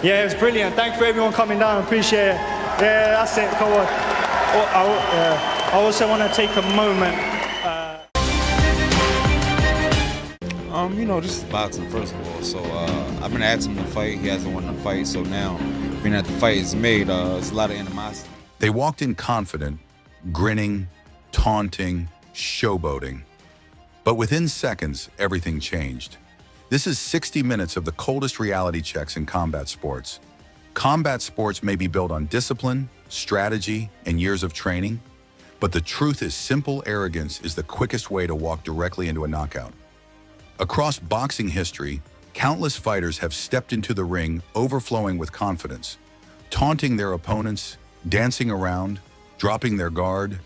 Yeah, it was brilliant. Thanks for everyone coming down. Appreciate it. Yeah, that's it. Come on. I also want to take a moment. You know, this is boxing, first of all. So I've been asking him to fight. He hasn't wanted to fight. So now, being that the fight is made, it's a lot of animosity. They walked in confident, grinning, taunting, showboating. But within seconds, everything changed. This is 60 minutes of the coldest reality checks in combat sports. Combat sports may be built on discipline, strategy, and years of training, but the truth is simple arrogance is the quickest way to walk directly into a knockout. Across boxing history, countless fighters have stepped into the ring overflowing with confidence, taunting their opponents, dancing around, dropping their guard,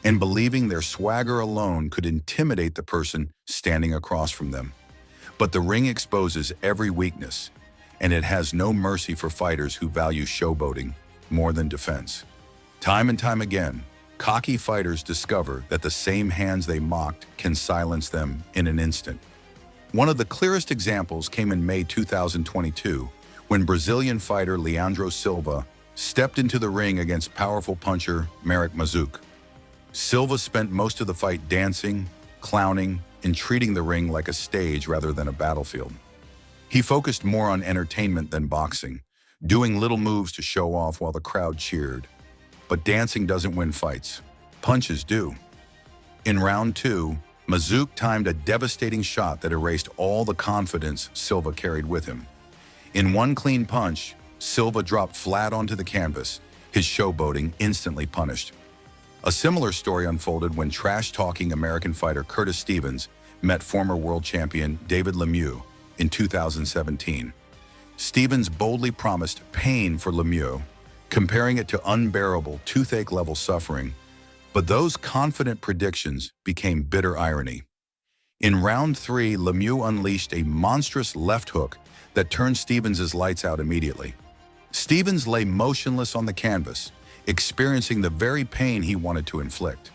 and believing their swagger alone could intimidate the person standing across from them. But the ring exposes every weakness, and it has no mercy for fighters who value showboating more than defense. Time and time again, cocky fighters discover that the same hands they mocked can silence them in an instant. One of the clearest examples came in May 2022, when Brazilian fighter Leandro Silva stepped into the ring against powerful puncher Marek Mazuch. Silva spent most of the fight dancing, clowning, and treating the ring like a stage rather than a battlefield. He focused more on entertainment than boxing, doing little moves to show off while the crowd cheered. But dancing doesn't win fights. Punches do. In round 2, Mazuch timed a devastating shot that erased all the confidence Silva carried with him. In one clean punch, Silva dropped flat onto the canvas, his showboating instantly punished. A similar story unfolded when trash-talking American fighter Curtis Stevens met former world champion David Lemieux in 2017. Stevens boldly promised pain for Lemieux, comparing it to unbearable toothache-level suffering, but those confident predictions became bitter irony. In round 3, Lemieux unleashed a monstrous left hook that turned Stevens' lights out immediately. Stevens lay motionless on the canvas, experiencing the very pain he wanted to inflict.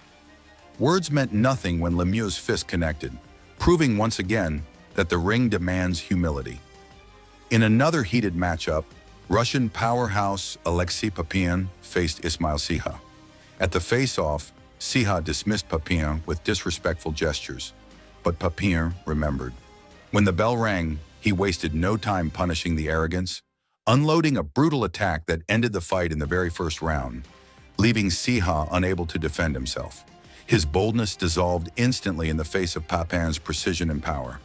Words meant nothing when Lemieux's fist connected, proving once again that the ring demands humility. In another heated matchup, Russian powerhouse Alexei Papin faced Ismail Siha. At the face-off, Siha dismissed Papin with disrespectful gestures, but Papin remembered. When the bell rang, he wasted no time punishing the arrogance, unloading a brutal attack that ended the fight in the very first round, leaving Siha unable to defend himself. His boldness dissolved instantly in the face of Papin's precision and power.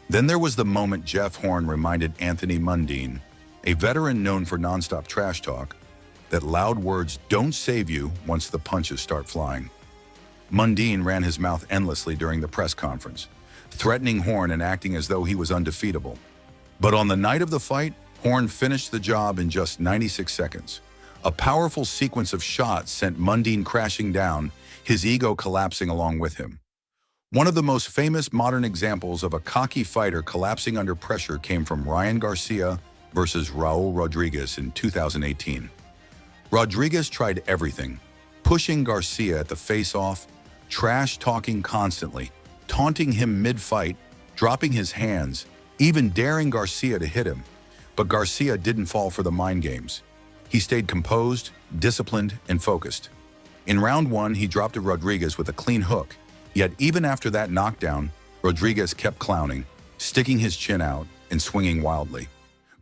Then there was the moment Jeff Horn reminded Anthony Mundine, a veteran known for nonstop trash talk, that loud words don't save you once the punches start flying. Mundine ran his mouth endlessly during the press conference, threatening Horn and acting as though he was undefeatable. But on the night of the fight, Horn finished the job in just 96 seconds. A powerful sequence of shots sent Mundine crashing down, his ego collapsing along with him. One of the most famous modern examples of a cocky fighter collapsing under pressure came from Ryan Garcia versus Raul Rodriguez in 2018. Rodriguez tried everything, pushing Garcia at the face-off, trash-talking constantly, taunting him mid-fight, dropping his hands, even daring Garcia to hit him. But Garcia didn't fall for the mind games. He stayed composed, disciplined, and focused. In round 1, he dropped to Rodriguez with a clean hook, yet even after that knockdown, Rodriguez kept clowning, sticking his chin out and swinging wildly.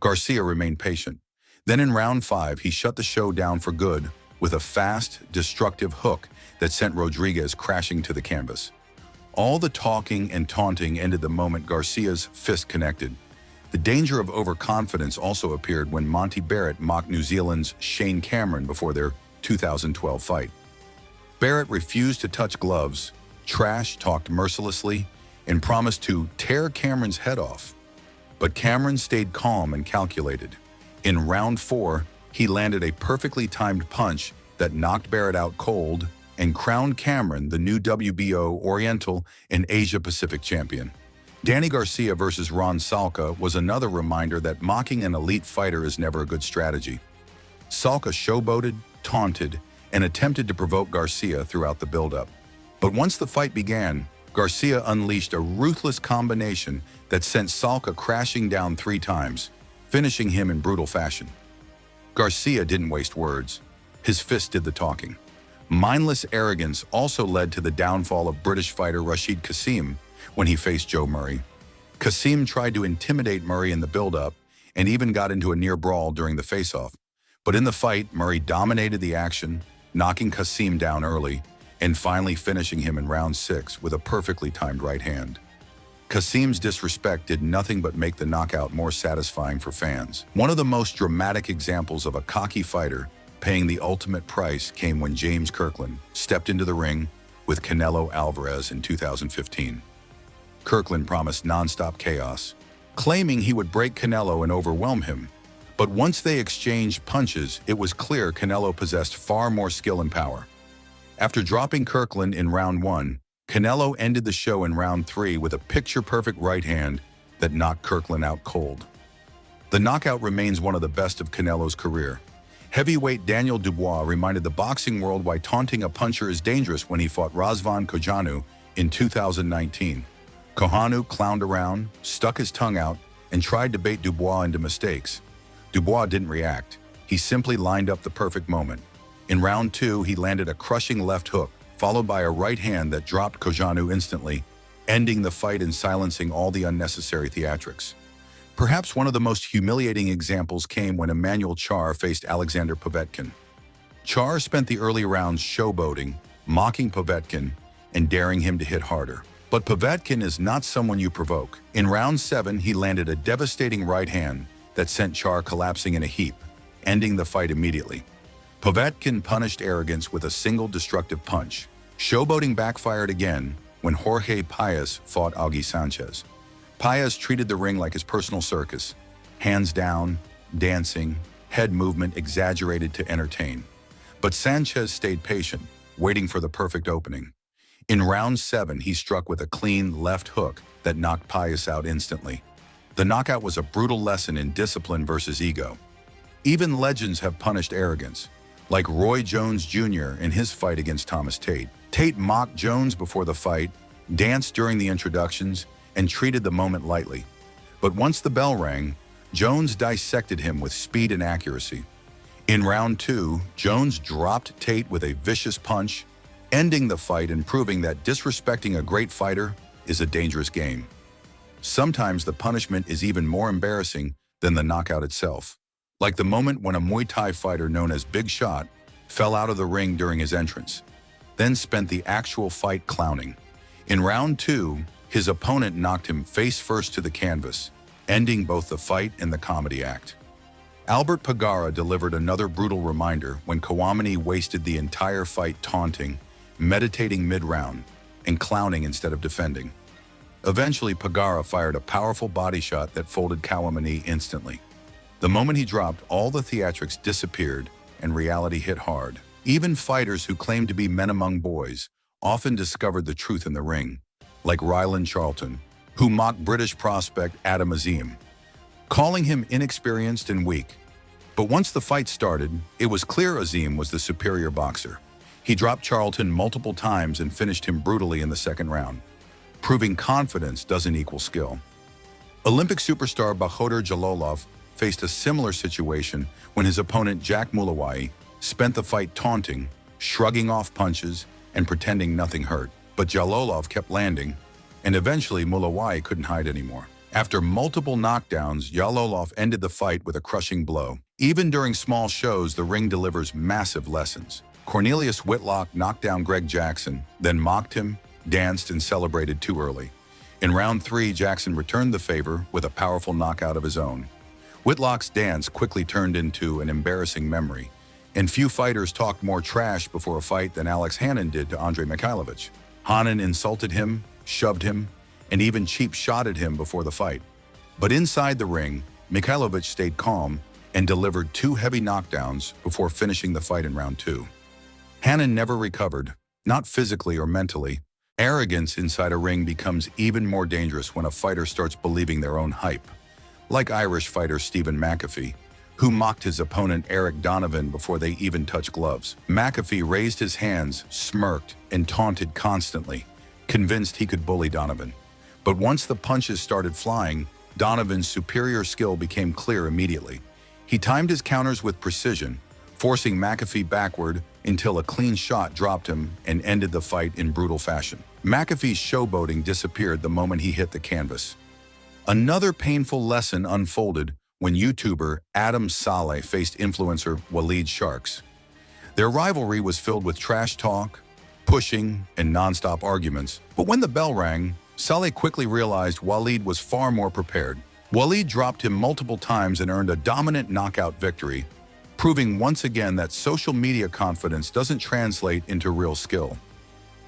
Garcia remained patient. Then in round 5, he shut the show down for good with a fast, destructive hook that sent Rodriguez crashing to the canvas. All the talking and taunting ended the moment Garcia's fist connected. The danger of overconfidence also appeared when Monty Barrett mocked New Zealand's Shane Cameron before their 2012 fight. Barrett refused to touch gloves, trash-talked mercilessly, and promised to tear Cameron's head off. But Cameron stayed calm and calculated. In round 4, he landed a perfectly timed punch that knocked Barrett out cold and crowned Cameron the new WBO Oriental and Asia-Pacific champion. Danny Garcia versus Ron Salka was another reminder that mocking an elite fighter is never a good strategy. Salka showboated, taunted, and attempted to provoke Garcia throughout the buildup. But once the fight began, Garcia unleashed a ruthless combination that sent Salka crashing down 3 times, finishing him in brutal fashion. Garcia didn't waste words. His fist did the talking. Mindless arrogance also led to the downfall of British fighter Rashid Kassim when he faced Joe Murray. Kassim tried to intimidate Murray in the build-up and even got into a near brawl during the face-off. But in the fight, Murray dominated the action, knocking Kassim down early and finally finishing him in round 6 with a perfectly timed right hand. Kassim's disrespect did nothing but make the knockout more satisfying for fans. One of the most dramatic examples of a cocky fighter paying the ultimate price came when James Kirkland stepped into the ring with Canelo Alvarez in 2015. Kirkland promised non-stop chaos, claiming he would break Canelo and overwhelm him. But once they exchanged punches, it was clear Canelo possessed far more skill and power. After dropping Kirkland in round 1, Canelo ended the show in round 3 with a picture-perfect right hand that knocked Kirkland out cold. The knockout remains one of the best of Canelo's career. Heavyweight Daniel Dubois reminded the boxing world why taunting a puncher is dangerous when he fought Razvan Kojanu in 2019. Kojanu clowned around, stuck his tongue out, and tried to bait Dubois into mistakes. Dubois didn't react. He simply lined up the perfect moment. In round 2, he landed a crushing left hook, followed by a right hand that dropped Kojanu instantly, ending the fight and silencing all the unnecessary theatrics. Perhaps one of the most humiliating examples came when Emmanuel Charr faced Alexander Povetkin. Charr spent the early rounds showboating, mocking Povetkin, and daring him to hit harder. But Povetkin is not someone you provoke. In round 7, he landed a devastating right hand that sent Charr collapsing in a heap, ending the fight immediately. Povetkin punished arrogance with a single destructive punch. Showboating backfired again when Jorge Paez fought Augie Sanchez. Paez treated the ring like his personal circus, hands down, dancing, head movement exaggerated to entertain. But Sanchez stayed patient, waiting for the perfect opening. In round 7, he struck with a clean left hook that knocked Paez out instantly. The knockout was a brutal lesson in discipline versus ego. Even legends have punished arrogance, like Roy Jones Jr. in his fight against Thomas Tate. Tate mocked Jones before the fight, danced during the introductions, and treated the moment lightly. But once the bell rang, Jones dissected him with speed and accuracy. In round 2, Jones dropped Tate with a vicious punch, ending the fight and proving that disrespecting a great fighter is a dangerous game. Sometimes the punishment is even more embarrassing than the knockout itself, like the moment when a Muay Thai fighter known as Big Shot fell out of the ring during his entrance, then spent the actual fight clowning. In round 2, his opponent knocked him face first to the canvas, ending both the fight and the comedy act. Albert Pagara delivered another brutal reminder when Kawamani wasted the entire fight taunting, meditating mid-round, and clowning instead of defending. Eventually, Pagara fired a powerful body shot that folded Kawamani instantly. The moment he dropped, all the theatrics disappeared and reality hit hard. Even fighters who claimed to be men among boys often discovered the truth in the ring, like Ryland Charlton, who mocked British prospect Adam Azim, calling him inexperienced and weak. But once the fight started, it was clear Azim was the superior boxer. He dropped Charlton multiple times and finished him brutally in the second round, proving confidence doesn't equal skill. Olympic superstar Bahodir Jalolov faced a similar situation when his opponent Jack Mulawai spent the fight taunting, shrugging off punches, and pretending nothing hurt. But Jalolov kept landing, and eventually Mulawai couldn't hide anymore. After multiple knockdowns, Jalolov ended the fight with a crushing blow. Even during small shows, the ring delivers massive lessons. Cornelius Whitlock knocked down Greg Jackson, then mocked him, danced, and celebrated too early. In round 3, Jackson returned the favor with a powerful knockout of his own. Whitlock's dance quickly turned into an embarrassing memory, and few fighters talked more trash before a fight than Alex Hannon did to Andrei Mikhailovich. Hannon insulted him, shoved him, and even cheap-shotted him before the fight. But inside the ring, Mikhailovich stayed calm and delivered 2 heavy knockdowns before finishing the fight in round 2. Hannon never recovered, not physically or mentally. Arrogance inside a ring becomes even more dangerous when a fighter starts believing their own hype, like Irish fighter Stephen McAfee, who mocked his opponent Eric Donovan before they even touched gloves. McAfee raised his hands, smirked, and taunted constantly, convinced he could bully Donovan. But once the punches started flying, Donovan's superior skill became clear immediately. He timed his counters with precision, forcing McAfee backward until a clean shot dropped him and ended the fight in brutal fashion. McAfee's showboating disappeared the moment he hit the canvas. Another painful lesson unfolded when YouTuber Adam Saleh faced influencer Waleed Sharks. Their rivalry was filled with trash talk, pushing, and non-stop arguments. But when the bell rang, Saleh quickly realized Waleed was far more prepared. Waleed dropped him multiple times and earned a dominant knockout victory, proving once again that social media confidence doesn't translate into real skill.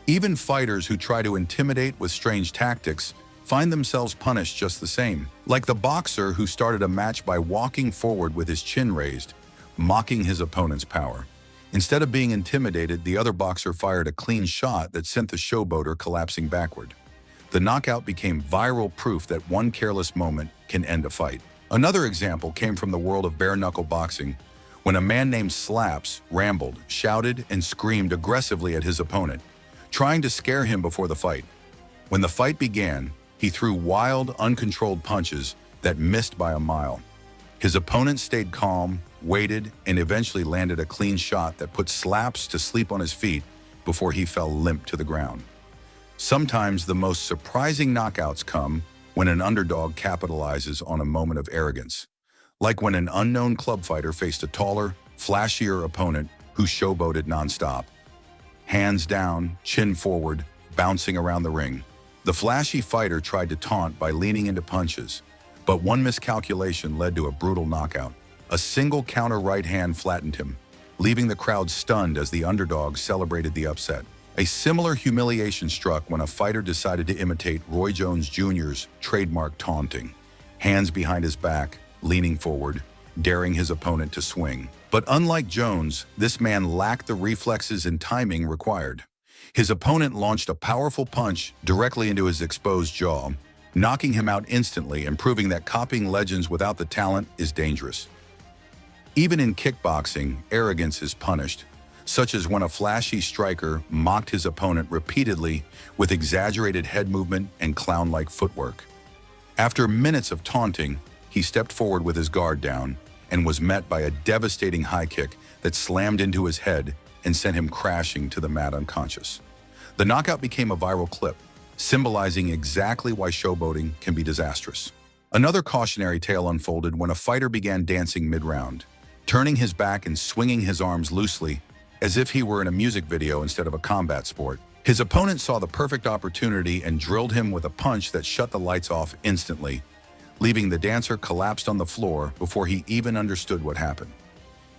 Even fighters who try to intimidate with strange tactics find themselves punished just the same. Like the boxer who started a match by walking forward with his chin raised, mocking his opponent's power. Instead of being intimidated, the other boxer fired a clean shot that sent the showboater collapsing backward. The knockout became viral proof that one careless moment can end a fight. Another example came from the world of bare-knuckle boxing, when a man named Slaps rambled, shouted, and screamed aggressively at his opponent, trying to scare him before the fight. When the fight began, he threw wild, uncontrolled punches that missed by a mile. His opponent stayed calm, waited, and eventually landed a clean shot that put Slaps to sleep on his feet before he fell limp to the ground. Sometimes the most surprising knockouts come when an underdog capitalizes on a moment of arrogance, like when an unknown club fighter faced a taller, flashier opponent who showboated nonstop. Hands down, chin forward, bouncing around the ring. The flashy fighter tried to taunt by leaning into punches, but one miscalculation led to a brutal knockout. A single counter right hand flattened him, leaving the crowd stunned as the underdog celebrated the upset. A similar humiliation struck when a fighter decided to imitate Roy Jones Jr.'s trademark taunting, hands behind his back, leaning forward, daring his opponent to swing. But unlike Jones, this man lacked the reflexes and timing required. His opponent launched a powerful punch directly into his exposed jaw, knocking him out instantly and proving that copying legends without the talent is dangerous. Even in kickboxing, arrogance is punished, such as when a flashy striker mocked his opponent repeatedly with exaggerated head movement and clown-like footwork. After minutes of taunting, he stepped forward with his guard down and was met by a devastating high kick that slammed into his head and sent him crashing to the mat unconscious. The knockout became a viral clip, symbolizing exactly why showboating can be disastrous. Another cautionary tale unfolded when a fighter began dancing mid-round, turning his back and swinging his arms loosely as if he were in a music video instead of a combat sport. His opponent saw the perfect opportunity and drilled him with a punch that shut the lights off instantly, leaving the dancer collapsed on the floor before he even understood what happened.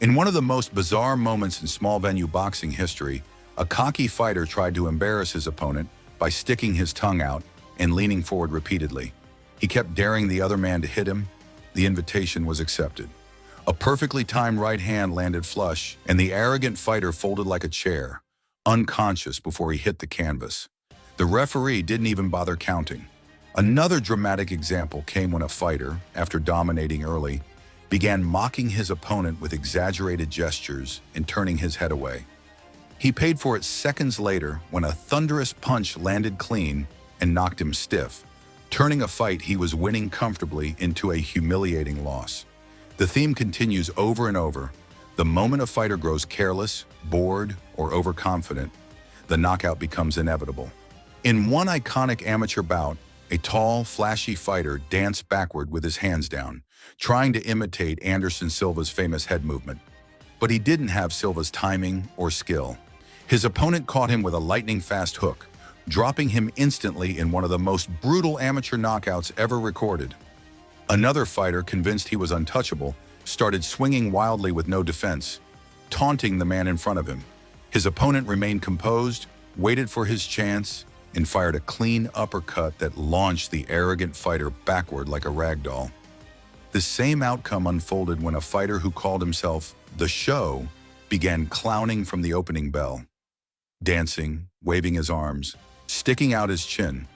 In one of the most bizarre moments in small venue boxing history, a cocky fighter tried to embarrass his opponent by sticking his tongue out and leaning forward repeatedly. He kept daring the other man to hit him. The invitation was accepted. A perfectly timed right hand landed flush, and the arrogant fighter folded like a chair, unconscious before he hit the canvas. The referee didn't even bother counting. Another dramatic example came when a fighter, after dominating early, began mocking his opponent with exaggerated gestures and turning his head away. He paid for it seconds later when a thunderous punch landed clean and knocked him stiff, turning a fight he was winning comfortably into a humiliating loss. The theme continues over and over. The moment a fighter grows careless, bored, or overconfident, the knockout becomes inevitable. In one iconic amateur bout, a tall, flashy fighter danced backward with his hands down, trying to imitate Anderson Silva's famous head movement. But he didn't have Silva's timing or skill. His opponent caught him with a lightning-fast hook, dropping him instantly in one of the most brutal amateur knockouts ever recorded. Another fighter, convinced he was untouchable, started swinging wildly with no defense, taunting the man in front of him. His opponent remained composed, waited for his chance, and fired a clean uppercut that launched the arrogant fighter backward like a rag doll. The same outcome unfolded when a fighter who called himself The Show began clowning from the opening bell, dancing, waving his arms, sticking out his chin.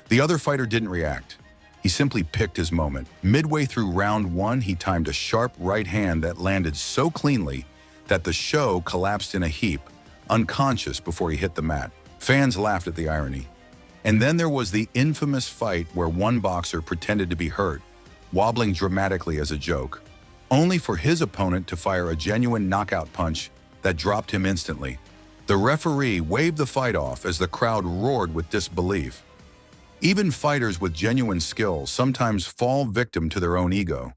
The other fighter didn't react. He simply picked his moment. Midway through round one, he timed a sharp right hand that landed so cleanly that The Show collapsed in a heap, unconscious before he hit the mat. Fans laughed at the irony. And then there was the infamous fight where one boxer pretended to be hurt, wobbling dramatically as a joke, only for his opponent to fire a genuine knockout punch that dropped him instantly. The referee waved the fight off as the crowd roared with disbelief. Even fighters with genuine skill sometimes fall victim to their own ego,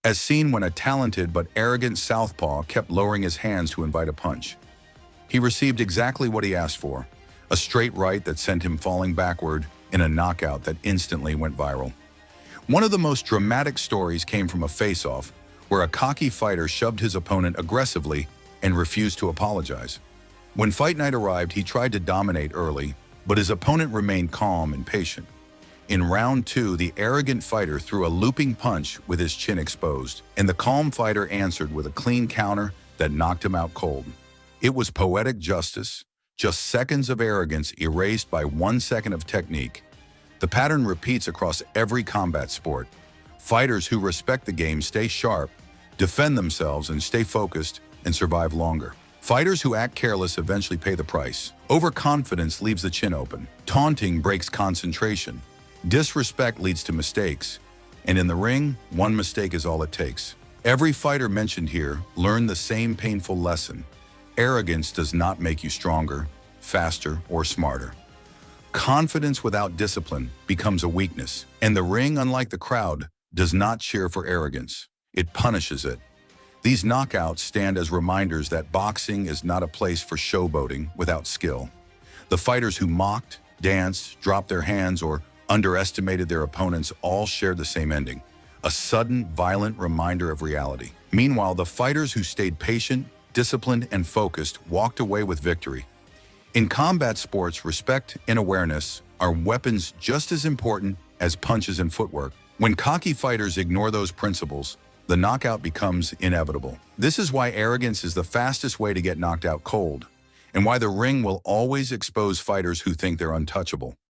as seen when a talented but arrogant southpaw kept lowering his hands to invite a punch. He received exactly what he asked for, a straight right that sent him falling backward in a knockout that instantly went viral. One of the most dramatic stories came from a face-off where a cocky fighter shoved his opponent aggressively and refused to apologize. When fight night arrived, he tried to dominate early, but his opponent remained calm and patient. In round 2, the arrogant fighter threw a looping punch with his chin exposed, and the calm fighter answered with a clean counter that knocked him out cold. It was poetic justice, just seconds of arrogance erased by 1 second of technique. The pattern repeats across every combat sport. Fighters who respect the game stay sharp, defend themselves, and stay focused and survive longer. Fighters who act careless eventually pay the price. Overconfidence leaves the chin open. Taunting breaks concentration. Disrespect leads to mistakes. And in the ring, one mistake is all it takes. Every fighter mentioned here learned the same painful lesson. Arrogance does not make you stronger, faster, or smarter. Confidence without discipline becomes a weakness. And the ring, unlike the crowd, does not cheer for arrogance. It punishes it. These knockouts stand as reminders that boxing is not a place for showboating without skill. The fighters who mocked, danced, dropped their hands, or underestimated their opponents all shared the same ending, a sudden, violent reminder of reality. Meanwhile, the fighters who stayed patient, disciplined, and focused walked away with victory. In combat sports, respect and awareness are weapons just as important as punches and footwork. When cocky fighters ignore those principles, the knockout becomes inevitable. This is why arrogance is the fastest way to get knocked out cold, and why the ring will always expose fighters who think they're untouchable.